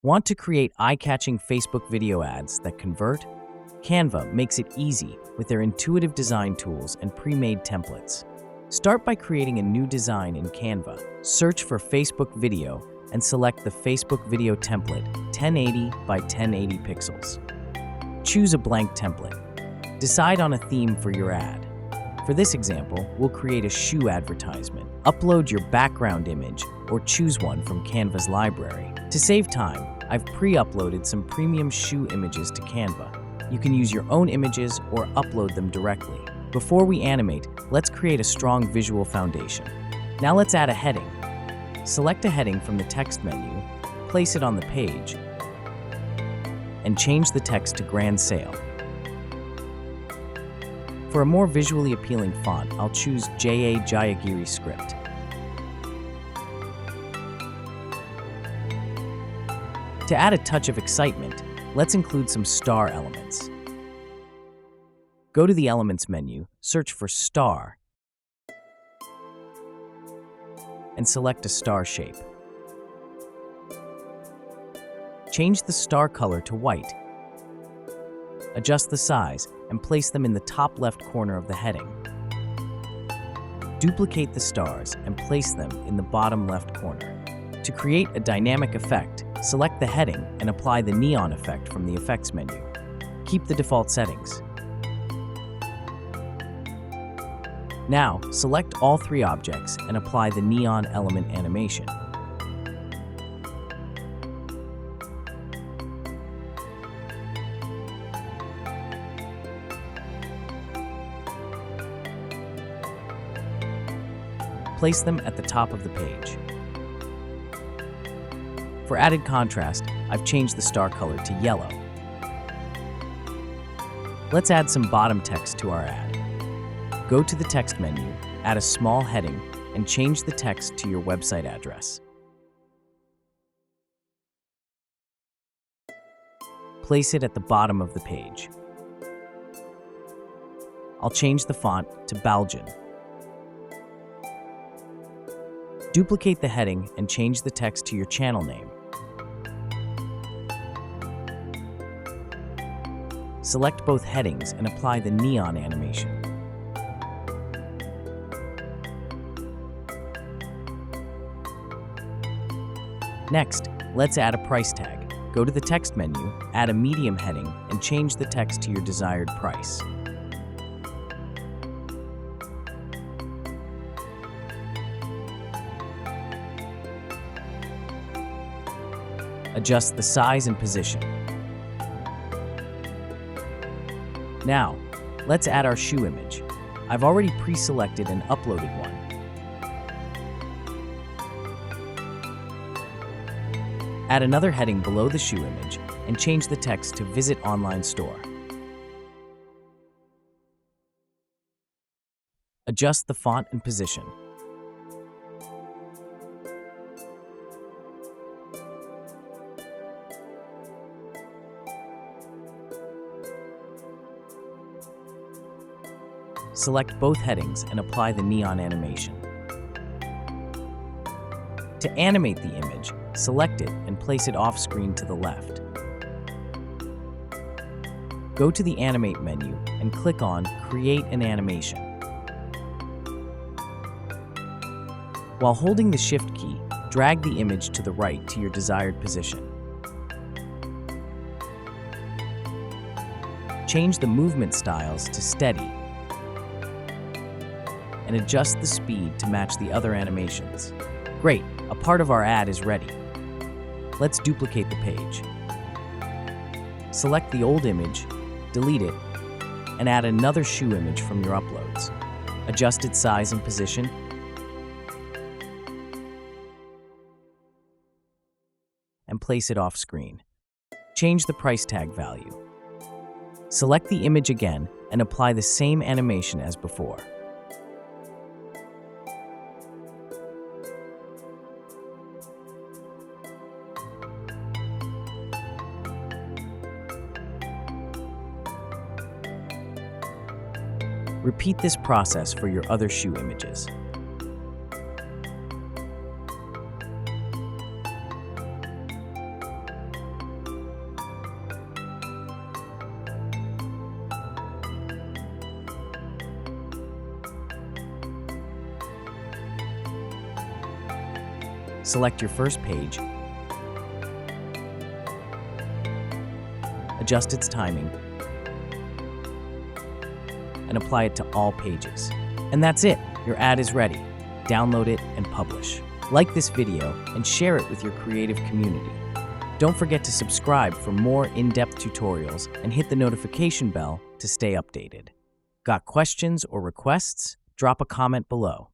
Want to create eye-catching Facebook video ads that convert? Canva makes it easy with their intuitive design tools and pre-made templates. Start by creating a new design in Canva. Search for Facebook video and select the Facebook video template 1080 by 1080 pixels. Choose a blank template. Decide on a theme for your ad. For this example, we'll create a shoe advertisement. Upload your background image or choose one from Canva's library. To save time, I've pre-uploaded some premium shoe images to Canva. You can use your own images or upload them directly. Before we animate, let's create a strong visual foundation. Now let's add a heading. Select a heading from the text menu, place it on the page, and change the text to Grand Sale. For a more visually appealing font, I'll choose J.A. Jayagiri script. To add a touch of excitement, let's include some star elements. Go to the Elements menu, search for Star, and select a star shape. Change the star color to white. Adjust the size and place them in the top left corner of the heading. Duplicate the stars and place them in the bottom left corner. To create a dynamic effect, select the heading and apply the neon effect from the Effects menu. Keep the default settings. Now, select all three objects and apply the neon element animation. Place them at the top of the page. For added contrast, I've changed the star color to yellow. Let's add some bottom text to our ad. Go to the text menu, add a small heading, and change the text to your website address. Place it at the bottom of the page. I'll change the font to Belgian. Duplicate the heading and change the text to your channel name. Select both headings and apply the neon animation. Next, let's add a price tag. Go to the text menu, add a medium heading, and change the text to your desired price. Adjust the size and position. Now, let's add our shoe image. I've already pre-selected and uploaded one. Add another heading below the shoe image and change the text to Visit Online Store. Adjust the font and position. Select both headings and apply the neon animation. To animate the image, select it and place it off-screen to the left. Go to the Animate menu and click on Create an Animation. While holding the Shift key, drag the image to the right to your desired position. Change the movement styles to steady and adjust the speed to match the other animations. Great, a part of our ad is ready. Let's duplicate the page. Select the old image, delete it, and add another shoe image from your uploads. Adjust its size and position. And place it off screen. Change the price tag value. Select the image again and apply the same animation as before. Repeat this process for your other shoe images. Select your first page, adjust its timing, and apply it to all pages. And that's it, your ad is ready. Download it and publish. Like this video and share it with your creative community. Don't forget to subscribe for more in-depth tutorials and hit the notification bell to stay updated. Got questions or requests? Drop a comment below.